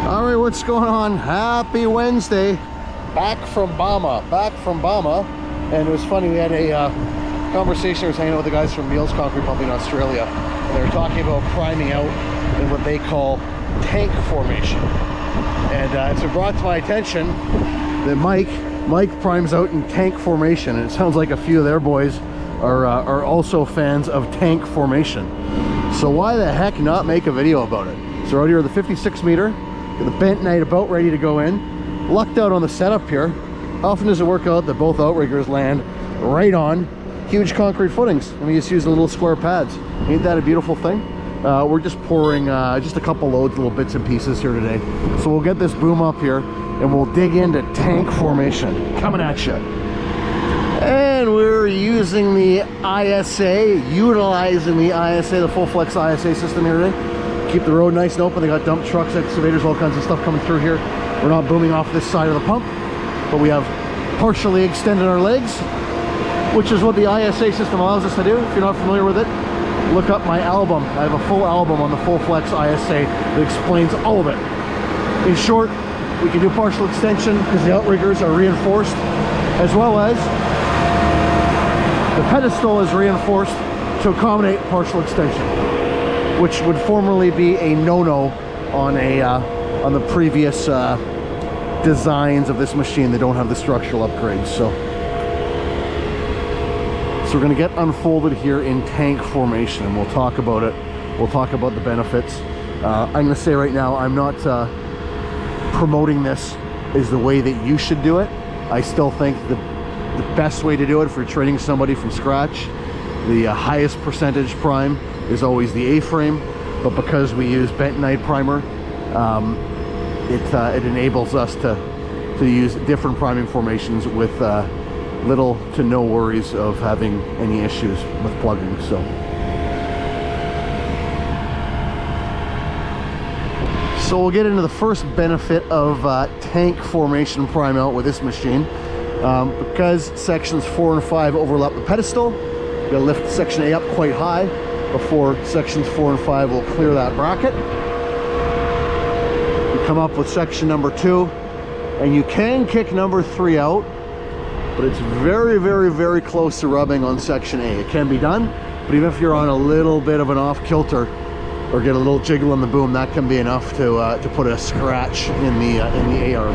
All right, what's going on? Happy Wednesday. Back from Bama. And it was funny, we had a conversation. I was hanging out with the guys from Meals Concrete Pumping in Australia. And they were talking about priming out in what they call tank formation. And so it brought to my attention that Mike primes out in tank formation. And it sounds like a few of their boys are also fans of tank formation. So why the heck not make a video about it? So out here at the 56 meter, got the bentonite about ready to go in. Lucked out on the setup here. How often does it work out that both outriggers land right on huge concrete footings and we just use the little square pads? Ain't that a beautiful thing? We're just pouring just a couple loads, little bits and pieces here today. So we'll get this boom up here and we'll dig into tank formation. Coming at you. And we're using the ISA, utilizing the ISA, the full flex ISA system here today. Keep the road nice and open. They got dump trucks, excavators, all kinds of stuff coming through here. We're not booming off this side of the pump, but we have partially extended our legs, which is what the ISA system allows us to do. If you're not familiar with it, look up my album. I have a full album on the full flex ISA that explains all of it. In short, we can do partial extension because the outriggers are reinforced, as well as the pedestal is reinforced to accommodate partial extension, which would formerly be a no-no on the previous designs of this machine. They don't have the structural upgrades. So we're going to get unfolded here in tank formation, and we'll talk about it. We'll talk about the benefits. I'm going to say right now, I'm not promoting this as the way that you should do it. I still think the best way to do it, if you're training somebody from scratch, the highest percentage prime is always the A-frame, but because we use bentonite primer, it enables us to use different priming formations with little to no worries of having any issues with plugging. So we'll get into the first benefit of tank formation prime out with this machine. Because sections 4 and 5 overlap the pedestal, we're going to lift section A up quite high before sections 4 and 5 will clear that bracket. You come up with section number 2, and you can kick number 3 out, but it's very, very, very close to rubbing on section A. It can be done, but even if you're on a little bit of an off kilter or get a little jiggle in the boom, that can be enough to put a scratch in the A-arm,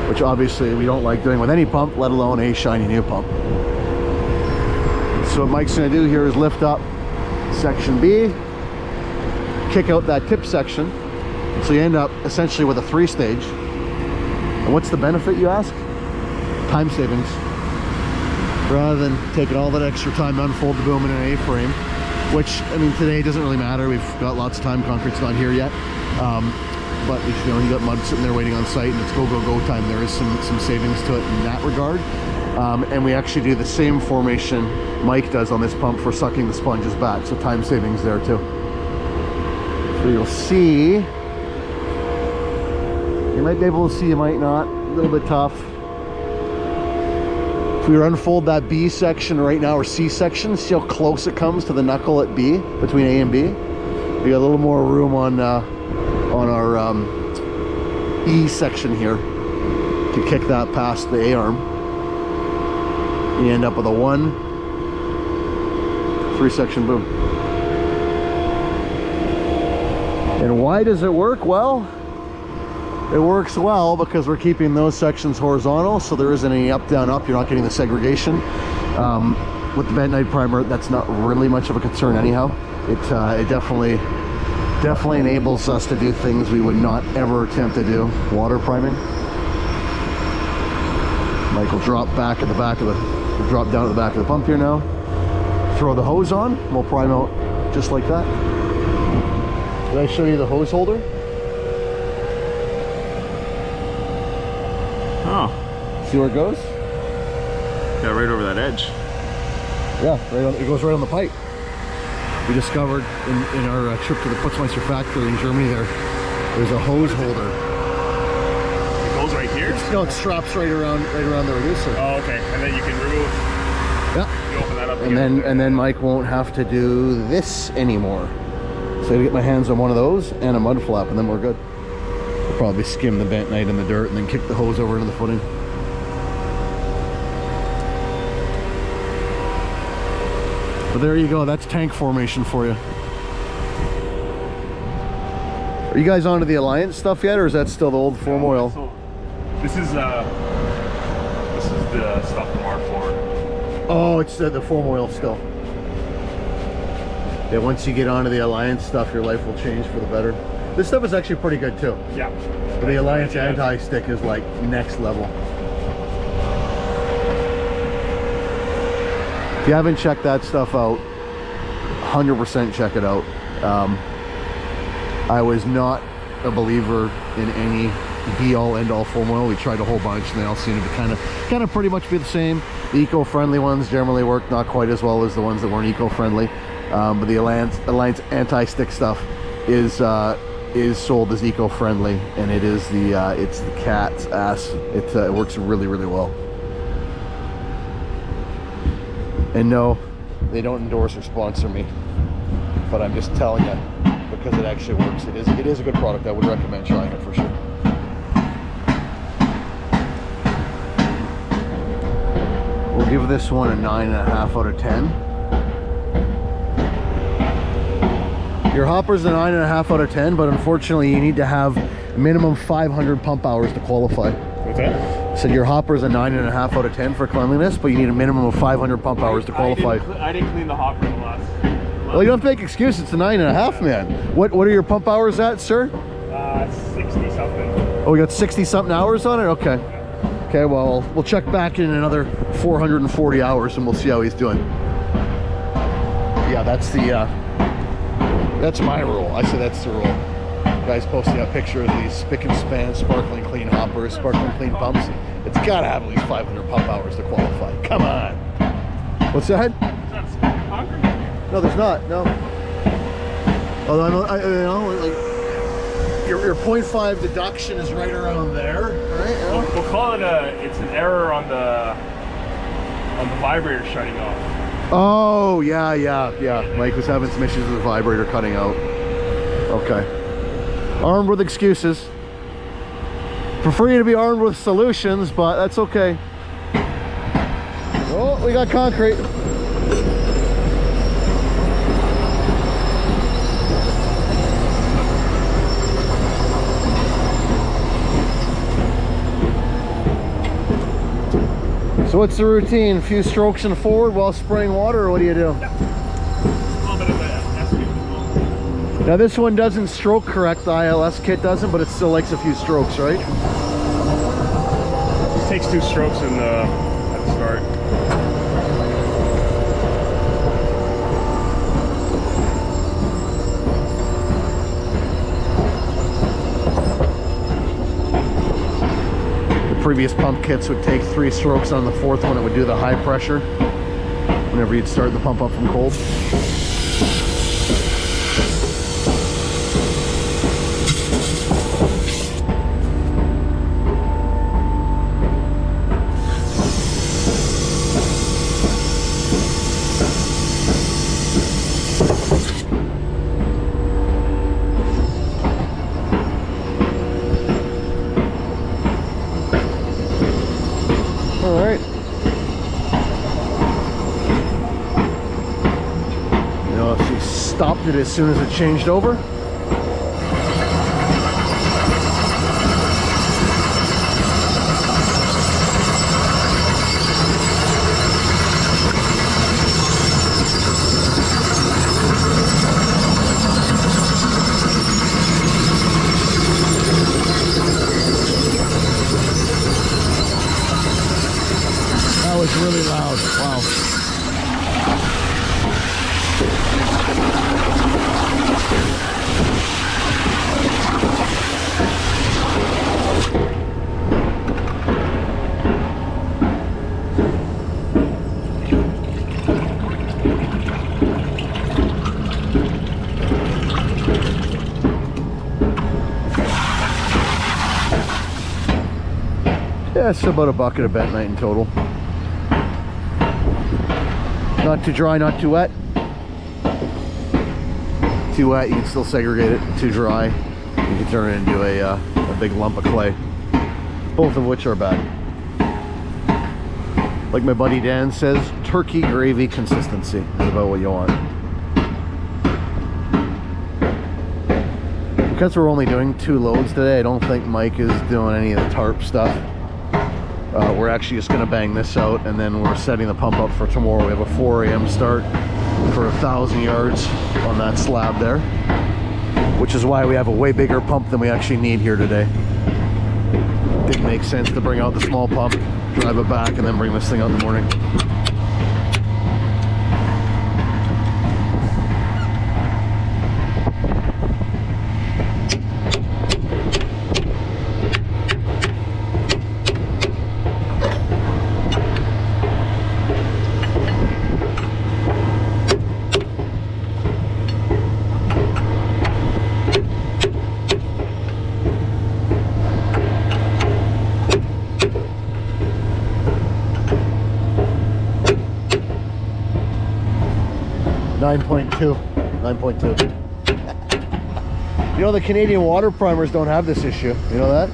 which obviously we don't like doing with any pump, let alone a shiny new pump. So what Mike's going to do here is lift up section B, kick out that tip section, so you end up essentially with a 3-stage. And what's the benefit, you ask? Time savings. Rather than taking all that extra time to unfold the boom in an A-frame, which, I mean, today doesn't really matter. We've got lots of time. Concrete's not here yet. But if you got mud sitting there waiting on site and it's go time, there is some savings to it in that regard. And we actually do the same formation Mike does on this pump for sucking the sponges back, so time savings there too. So you'll see, you might be able to see, you might not, a little bit tough. If we were to unfold that B section right now, or C section, see how close it comes to the knuckle at B, between A and B. We got a little more room on our E section here to kick that past the A-arm. You end up with a 3-section boom. And why does it work? Well, it works well because we're keeping those sections horizontal, so there isn't any up, down, up. You're not getting the segregation. With the bentonite primer, that's not really much of a concern anyhow. It definitely enables us to do things we would not ever attempt to do. Water priming. Mike will drop down at the back of the pump here now. Throw the hose on, we'll prime out just like that. Did I show you the hose holder? Oh. See where it goes? Yeah, right over that edge. Yeah, it goes right on the pipe. We discovered in our trip to the Putzmeister factory in Germany there's a hose holder. It goes right here? No, it straps right around the reducer. Oh, okay. And then you can remove. Yeah. You open that up. And then Mike won't have to do this anymore. So I gotta get my hands on one of those and a mud flap, and then we're good. Probably skim the bentonite in the dirt and then kick the hose over into the footing. But there you go, that's tank formation for you. Are you guys onto the Alliance stuff yet, or is that still the old foam oil? This is the stuff from R4. Oh, it's the foam oil still. Yeah, once you get onto the Alliance stuff, your life will change for the better. This stuff is actually pretty good too. Yeah. But the Alliance anti-stick is like next level. If you haven't checked that stuff out, 100% check it out. I was not a believer in any be-all end-all foam oil. We tried a whole bunch and they all seem to be kind of pretty much be the same. The eco-friendly ones generally work not quite as well as the ones that weren't eco-friendly. But the Alliance anti-stick stuff is sold as eco-friendly, and it is it's the cat's ass. It works really, really well. And no, they don't endorse or sponsor me, but I'm just telling you because it actually works. It is a good product. I would recommend trying it for sure. We'll give this one a 9.5 out of 10. Your hopper's a 9.5 out of 10, but unfortunately you need to have minimum 500 pump hours to qualify. What's that? So your hopper's a 9.5 out of 10 for cleanliness, but you need a minimum of 500 pump hours to qualify. I didn't clean the hopper in the last. Well, you don't have to make excuses. It's a 9.5, man. What are your pump hours at, sir? 60 something. Oh, we got 60 something hours on it? Okay. Okay, well, we'll check back in another 440 hours and we'll see how he's doing. Yeah, that's my rule. I say that's the rule. Guys posting a picture of these spick and span, sparkling clean hoppers, sparkling clean pumps. It's gotta have at least 500 pump hours to qualify. Come on. What's that? Is that spigot concrete? No, there's not. No. Although like your 0.5 deduction is right around there, right? We'll call it it's an error on the vibrator shutting off. Oh, yeah. Mike was having some issues with the vibrator cutting out. Okay. Armed with excuses. Prefer you to be armed with solutions, but that's okay. Oh, we got concrete. So what's the routine? A few strokes in forward while spraying water, or what do you do? Yeah. A little bit of the SQ as well. Now this one doesn't stroke correct, the ILS kit doesn't, but it still likes a few strokes, right? It takes 2 strokes at the start. Previous pump kits would take 3 strokes. On the 4th one it would do the high pressure whenever you'd start the pump up from cold. Stopped it as soon as it changed over. That was really loud. Wow. Yeah, it's about a bucket of bentonite in total. Not too dry, not too wet. Too wet, you can still segregate it. Too dry, you can turn it into a big lump of clay. Both of which are bad. Like my buddy Dan says, turkey gravy consistency is about what you want. Because we're only doing 2 loads today, I don't think Mike is doing any of the tarp stuff. We're actually just gonna bang this out, and then we're setting the pump up for tomorrow. We have a 4 a.m. start for 1,000 yards on that slab there, which is why we have a way bigger pump than we actually need here today. Didn't make sense to bring out the small pump, drive it back, and then bring this thing out in the morning. 9.2. 9.2. You know, the Canadian water primers don't have this issue. You know that?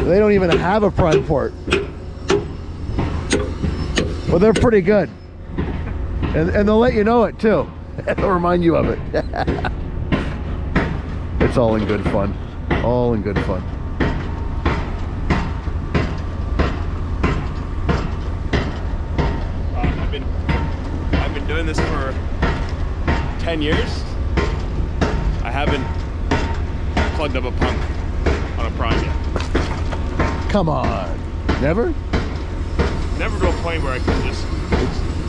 They don't even have a prime port. But they're pretty good. And they'll let you know it too. They'll remind you of it. It's all in good fun. All in good fun. I've been doing this for 10 years. I haven't plugged up a pump on a prime yet. Come on. Never? Never to a point where I can just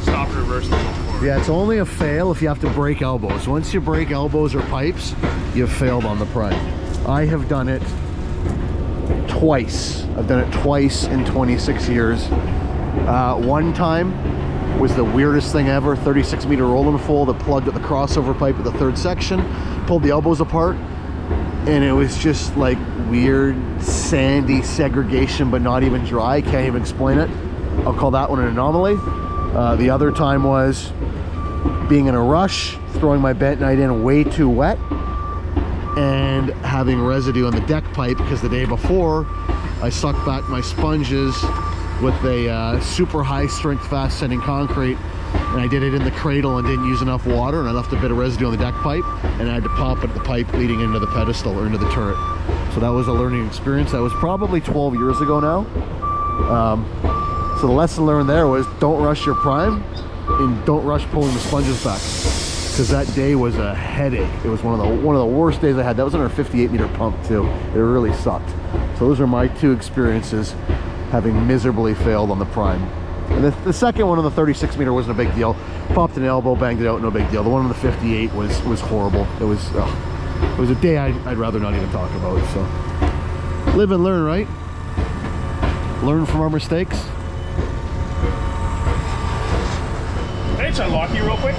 stop, reverse, and go forward. Yeah, it's only a fail if you have to break elbows. Once you break elbows or pipes, you've failed on the prime. I have done it twice. I've done it twice in 26 years. One time was the weirdest thing ever. 36-meter roll-and full that plugged at the crossover pipe at the 3rd section, pulled the elbows apart, and it was just like weird sandy segregation, but not even dry. Can't even explain it. I'll call that one an anomaly. The other time was being in a rush, throwing my bentonite in way too wet, and having residue on the deck pipe because the day before I sucked back my sponges with a super high strength fast setting concrete, and I did it in the cradle and didn't use enough water, and I left a bit of residue on the deck pipe, and I had to pop it at the pipe leading into the pedestal or into the turret. So that was a learning experience. That was probably 12 years ago now. So the lesson learned there was don't rush your prime and don't rush pulling the sponges back, because that day was a headache. It was one of the worst days I had. That was on our 58-meter pump too. It really sucked. So those are my 2 experiences having miserably failed on the prime. And the second one on the 36-meter wasn't a big deal. Popped an elbow, banged it out, no big deal. The one on the 58 was horrible. It was a day I'd rather not even talk about. So live and learn, right? Learn from our mistakes. Hey, should I lock you real quick?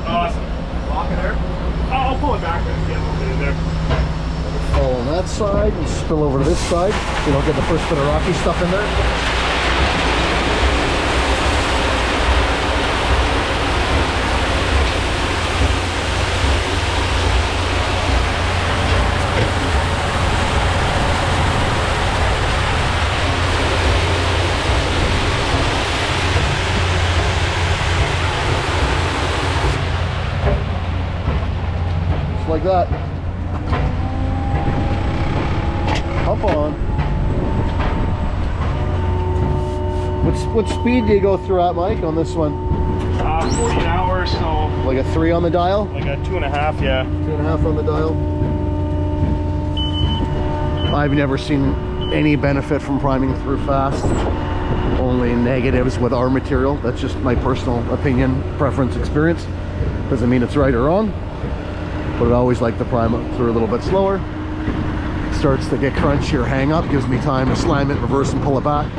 Awesome. Lock it there? I'll pull it back and get a little bit in there. Fall on that side and spill over to this side so you don't get the first bit of rocky stuff in there. Like that. Hop on. What speed do you go through at, Mike, on this one? 40 an hour, so Like a 3 on the dial? like a 2.5, yeah. 2.5 on the dial. I've never seen any benefit from priming through fast. Only negatives with our material. That's just my personal opinion, preference, experience. Doesn't mean it's right or wrong. But I always like to prime it through a little bit slower. It starts to get crunchy or hang up, gives me time to slam it, reverse, and pull it back.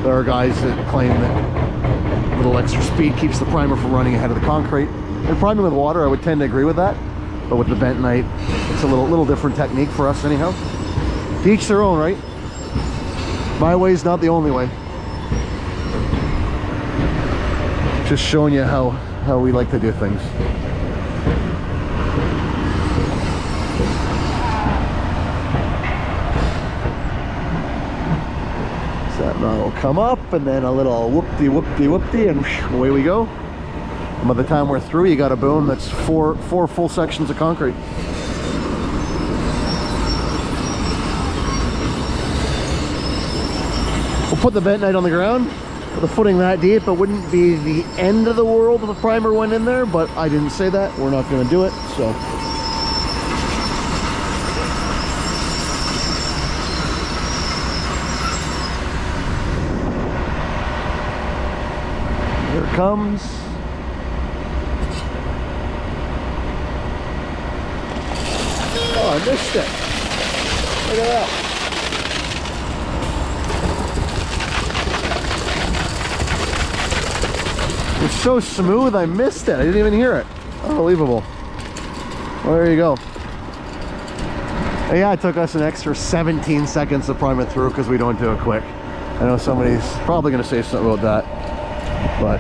There are guys that claim that a little extra speed keeps the primer from running ahead of the concrete. And priming with water, I would tend to agree with that. But with the bentonite, it's a little different technique for us anyhow. To each their own, right? My way is not the only way. Just showing you how how we like to do things. So that knot will come up, and then a little whoop-de-whoop-de-whoop-de, and away we go. And by the time we're through, you got a boom that's four full sections of concrete. We'll put the bentonite on the ground. With a footing that deep, it wouldn't be the end of the world if the primer went in there, but I didn't say that. We're not going to do it, so. Here it comes. Oh, I missed it. Look at that. It's so smooth, I missed it. I didn't even hear it. Unbelievable. Well, there you go. And yeah, it took us an extra 17 seconds to prime it through because we don't do it quick. I know somebody's probably going to say something about that, but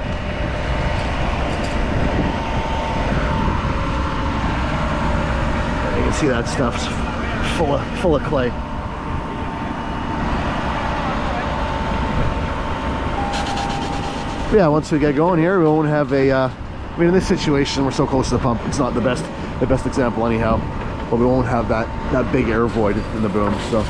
you can see that stuff's full of clay. Yeah, once we get going here, we won't have a I mean, in this situation, we're so close to the pump, it's not the best example anyhow, but we won't have that big air void in the boom. So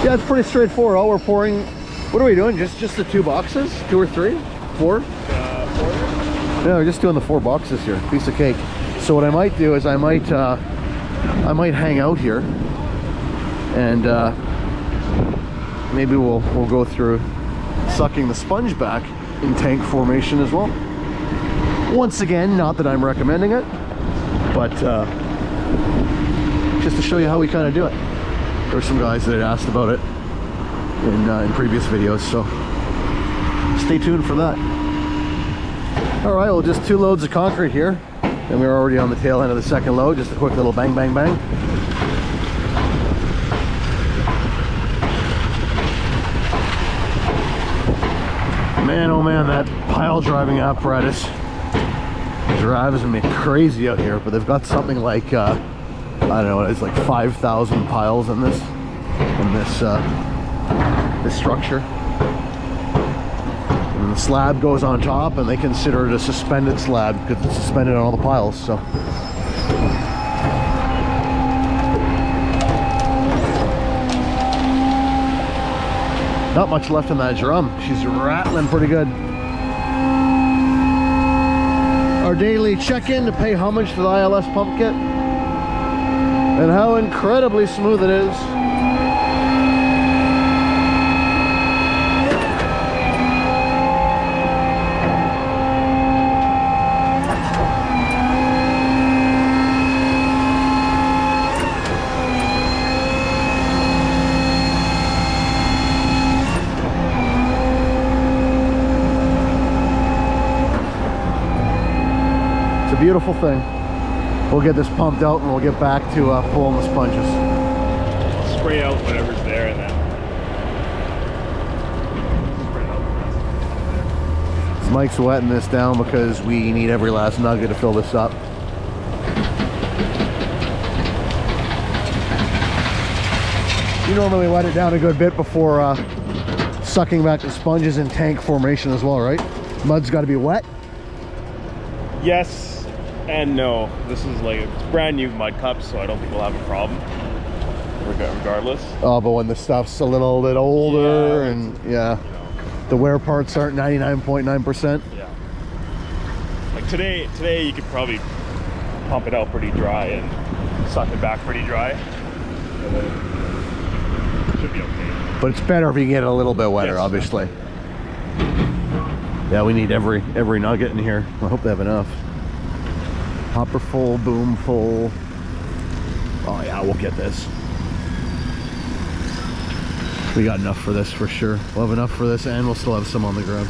yeah, it's pretty straightforward. All we're pouring, what are we doing? Just the 2 boxes? 2 or 3? 4? 4. Yeah, we're just doing the 4 boxes here. Piece of cake. So what I might do is I might hang out here, and maybe we'll go through sucking the sponge back in tank formation as well. Once again, not that I'm recommending it, but just to show you how we kind of do it. There were some guys that had asked about it in previous videos, so stay tuned for that. All right, well, just 2 loads of concrete here, and we're already on the tail end of the second load. Just a quick little bang, bang, bang. Man, oh man, that pile driving apparatus drives me crazy out here. But they've got something like I don't know, it's like 5,000 piles in this structure. And the slab goes on top, and they consider it a suspended slab because it's suspended on all the piles. So not much left in that drum. She's rattling pretty good. Our daily check-in to pay homage to the ILS pump kit and how incredibly smooth it is. Beautiful thing. We'll get this pumped out and we'll get back to pulling the sponges. Spray out whatever's there and then spray out the rest. Mike's wetting this down because we need every last nugget to fill this up. You normally wet it down a good bit before sucking back the sponges in tank formation as well, right? Mud's got to be wet. Yes and no. This is like, it's brand new mud cups, so I don't think we'll have a problem regardless. Oh, but when the stuff's a little bit older, yeah, and yeah, you know, the wear parts aren't 99.9%. Yeah. Like today you could probably pump it out pretty dry and suck it back pretty dry. And then it should be okay. But it's better if you get it a little bit wetter, yes, obviously. Yeah, we need every nugget in here. I hope they have enough. Hopper full, boom full. Oh yeah, we'll get this. We got enough for this for sure. We'll have enough for this, and we'll still have some on the ground.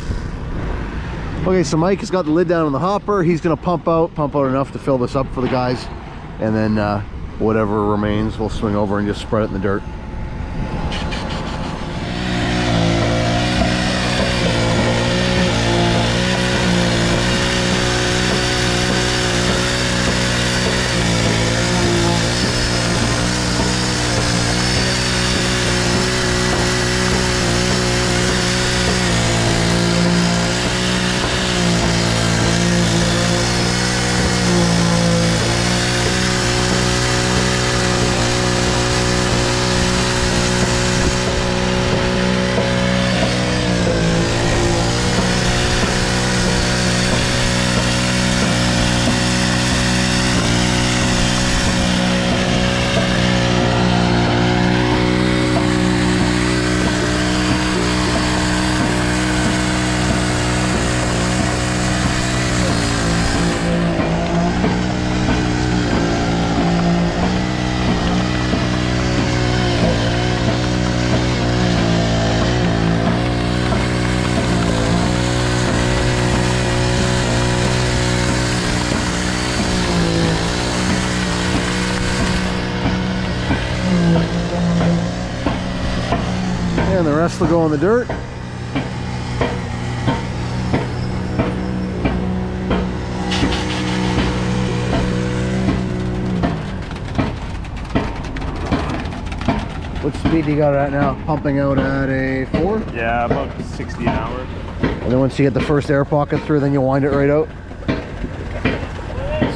Okay, so Mike has got the lid down on the hopper. He's gonna pump out enough to fill this up for the guys, and then whatever remains we'll swing over and just spread it in the dirt. And the rest will go in the dirt. What speed do you got at now? Pumping out at a 4? Yeah, about 60 an hour. And then once you get the first air pocket through, then you wind it right out.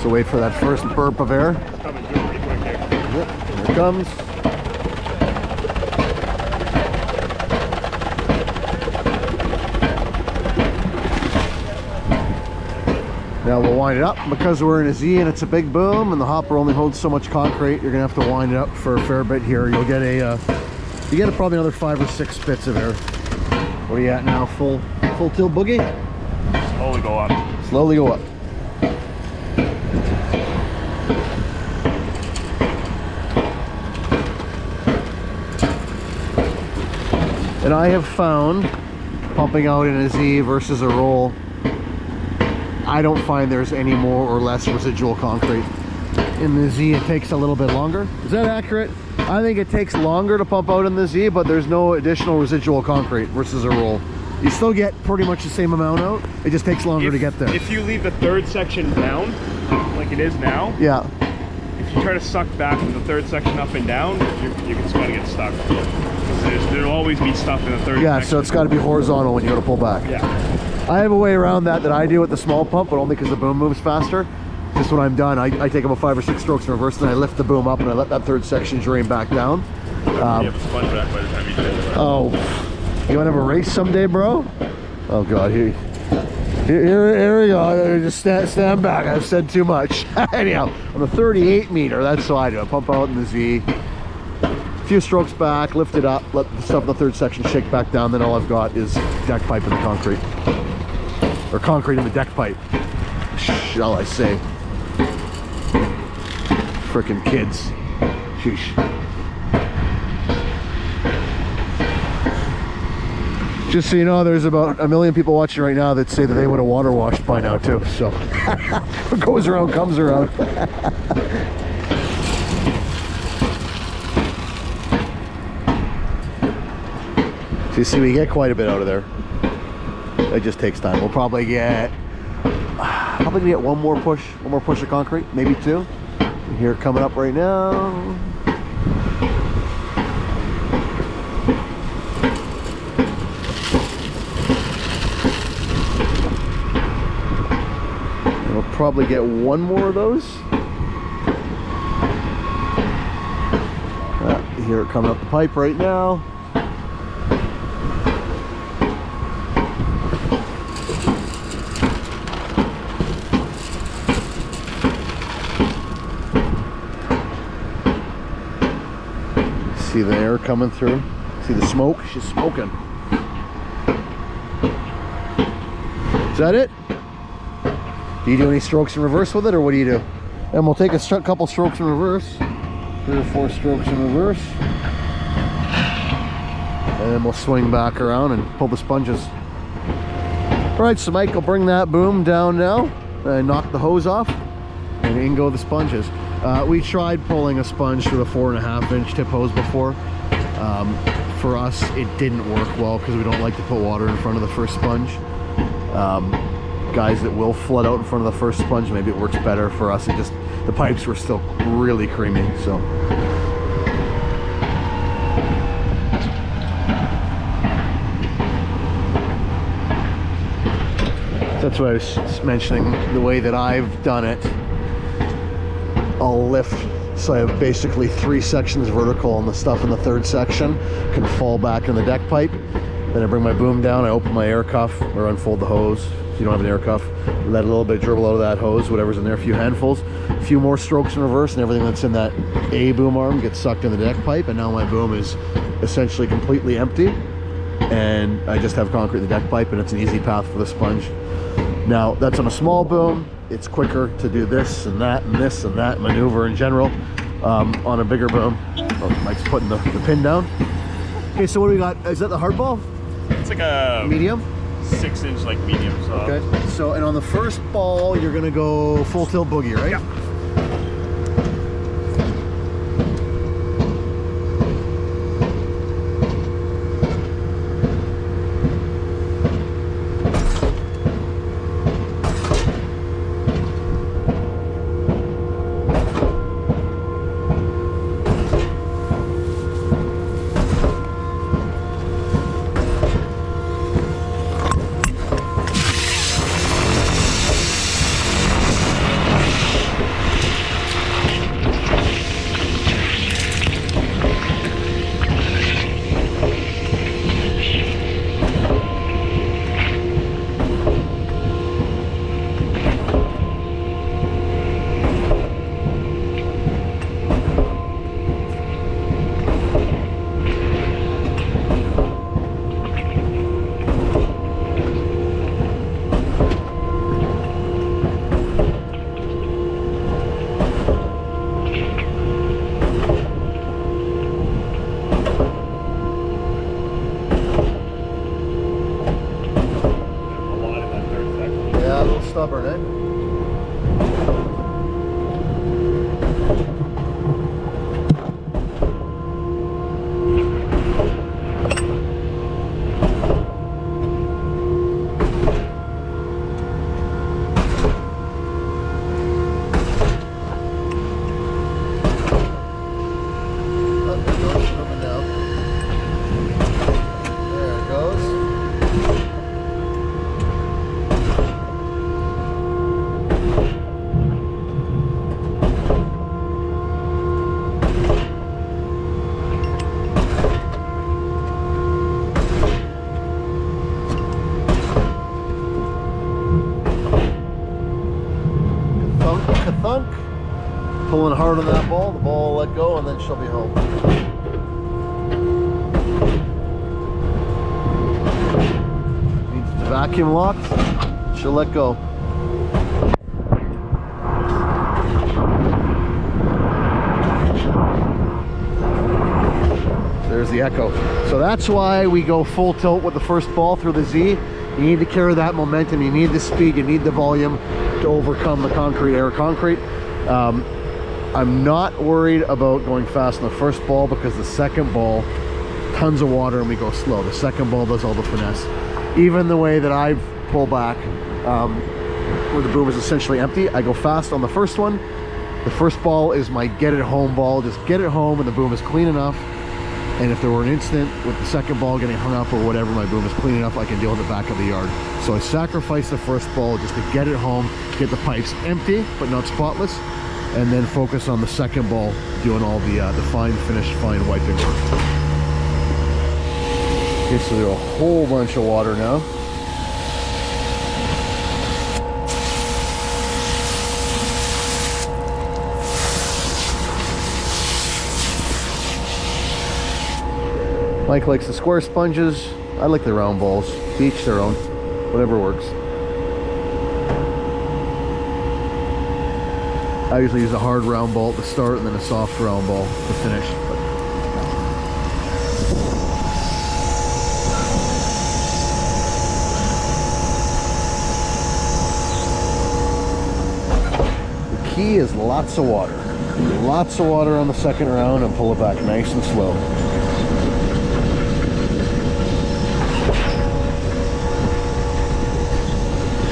So wait for that first burp of air. It's coming through pretty quick here. Yep, here it comes. Now we'll wind it up. Because we're in a Z and it's a big boom and the hopper only holds so much concrete, you're gonna have to wind it up for a fair bit here. You'll get probably another 5 or 6 spits of air. What are you at now? Full tilt boogie? Slowly go up. Slowly go up. And I have found, pumping out in a Z versus a roll, I don't find there's any more or less residual concrete. In the Z, it takes a little bit longer. Is that accurate? I think it takes longer to pump out in the Z, but there's no additional residual concrete versus a roll. You still get pretty much the same amount out. It just takes longer to get there. If you leave the third section down, like it is now, yeah. if you try to suck back from the third section up and down, you're just going to get stuck. There'll always be stuff in the third section. So it's got to be horizontal when you go to pull back. Yeah. I have a way around that I do with the small pump, but only because the boom moves faster. Just when I'm done, I take about 5 or 6 strokes in reverse, then I lift the boom up and I let that third section drain back down. You have a sponge back by the time you do it. Oh, you want to have a race someday, bro? Oh God, here we go. Just stand back. I've said too much. Anyhow, on the 38 meter, that's how I do. I pump out in the Z. A few strokes back, lift it up, let the stuff in the third section shake back down. Then all I've got is deck pipe in the concrete, or concrete in the deck pipe. Shall I say? Frickin' kids. Sheesh. Just so you know, there's about 1 million people watching right now that say that they would have water washed by now too. So what goes around comes around. So you see, we get quite a bit out of there. It just takes time. We'll probably get one more push of concrete, maybe 2. Here coming up right now. We'll probably get 1 more of those. Here coming up the pipe right now. See the air coming through. See the smoke? She's smoking. Is that it? Do you do any strokes in reverse with it, or what do you do? And we'll take a couple strokes in reverse. 3 or 4 strokes in reverse. And then we'll swing back around and pull the sponges. Alright, so Mike will bring that boom down now and knock the hose off, and in go the sponges. We tried pulling a sponge through the 4.5 inch tip hose before. For us, it didn't work well because we don't like to put water in front of the first sponge. Guys that will flood out in front of the first sponge, maybe it works better. For us, it just, the pipes were still really creamy, so. That's what I was mentioning, the way that I've done it. I'll lift, so I have basically 3 sections vertical, and the stuff in the 3rd section can fall back in the deck pipe. Then I bring my boom down, I open my air cuff or unfold the hose. If you don't have an air cuff, let a little bit dribble out of that hose, whatever's in there, a few handfuls, a few more strokes in reverse, and everything that's in that A boom arm gets sucked in the deck pipe, and now my boom is essentially completely empty, and I just have concrete in the deck pipe, and it's an easy path for the sponge. Now, that's on a small boom. It's quicker to do this and that and this and that maneuver in general. On a bigger boom, oh, Mike's putting the pin down. Okay, so what do we got? Is that the hard ball? It's like a medium? 6 inch, like medium soft. Okay, so, and on the first ball, you're gonna go full tilt boogie, right? Yeah. Stubborn, eh? Thunk, pulling hard on that ball, the ball will let go, and then she'll be home. Needs to vacuum locked, she'll let go. There's the echo. So that's why we go full tilt with the first ball through the Z. You need to carry that momentum, you need the speed, you need the volume to overcome the air concrete. I'm not worried about going fast on the first ball because the second ball, tons of water and we go slow. The second ball does all the finesse. Even the way that I pull back, where the boom is essentially empty, I go fast on the first one. The first ball is my get it home ball. Just get it home and the boom is clean enough. And if there were an incident with the second ball getting hung up or whatever, my boom is clean enough, I can deal with the back of the yard. So I sacrifice the first ball just to get it home, get the pipes empty, but not spotless, and then focus on the second ball, doing all the fine finish, fine wiping work. Okay, so there's a whole bunch of water now. Mike likes the square sponges. I like the round balls. To each their own. Whatever works. I usually use a hard round ball at the start and then a soft round ball to finish. key is lots of water. Lots of water on the second round and pull it back nice and slow.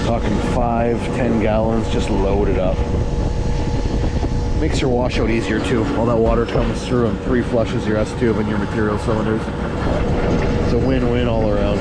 Talking 5-10 gallons, just load it up. Makes your washout easier too. All that water comes through and 3 flushes your S-tube and your material cylinders. It's a win-win all around.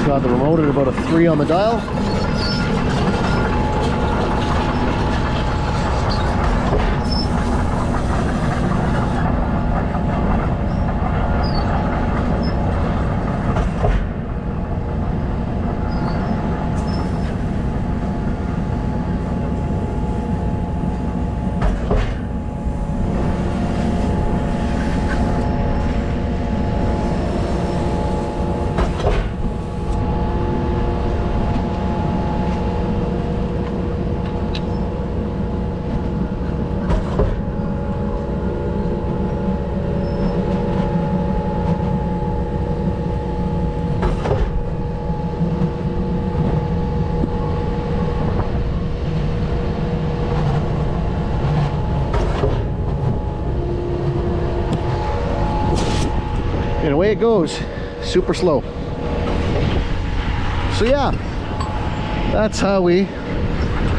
Got the remote at about a 3 on the dial. And away it goes, super slow. So yeah, that's how we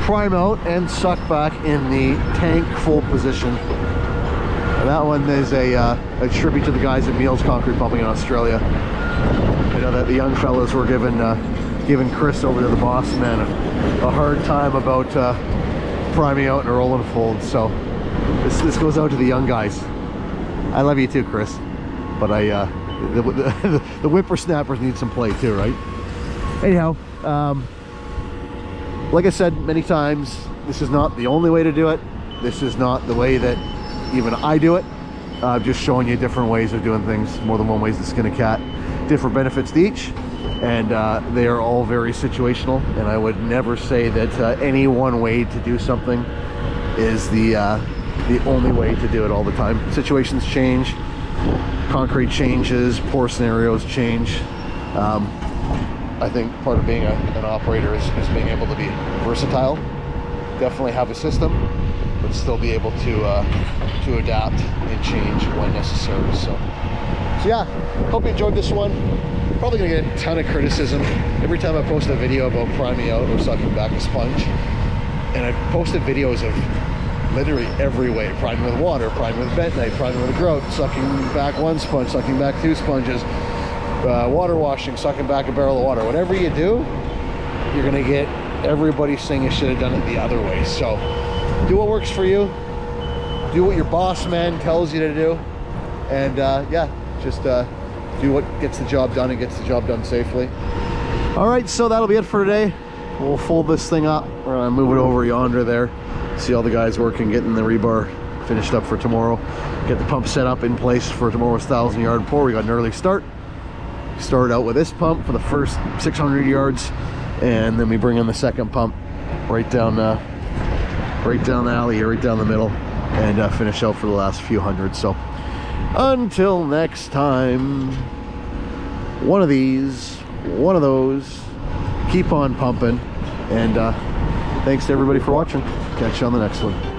prime out and suck back in the tank full position. And that one is a tribute to the guys at Meals Concrete Pumping in Australia. I know that the young fellas were giving Chris over to the boss man a hard time about priming out and rolling full. So this goes out to the young guys. I love you too, Chris. But the whippersnappers need some play too, right? Anyhow, like I said many times, this is not the only way to do it. This is not the way that even I do it. I'm just showing you different ways of doing things, more than one way to skin a cat. Different benefits to each, and they are all very situational. And I would never say that any one way to do something is the only way to do it all the time. Situations change. Concrete changes, pour scenarios change. I think part of being an operator is being able to be versatile. Definitely have a system, but still be able to adapt and change when necessary. So yeah, hope you enjoyed this one. Probably gonna get a ton of criticism every time I post a video about priming out or sucking back a sponge. And I've posted videos of literally every way: priming with water, priming with bentonite, priming with a grout, sucking back 1 sponge, sucking back 2 sponges, water washing, sucking back a barrel of water. Whatever you do, you're gonna get everybody saying you should have done it the other way. So do what works for you, do what your boss man tells you to do, and yeah, just do what gets the job done and gets the job done safely. All right, so that'll be it for today. We'll fold this thing up. We're gonna move it over yonder there. See all the guys working, getting the rebar finished up for tomorrow. Get the pump set up in place for tomorrow's 1,000-yard pour. We got an early start. Started out with this pump for the first 600 yards, and then we bring in the second pump right down the alley here, right down the middle, and finish out for the last few hundred. So until next time, one of these, one of those. Keep on pumping, and thanks to everybody for watching. Catch you on the next one.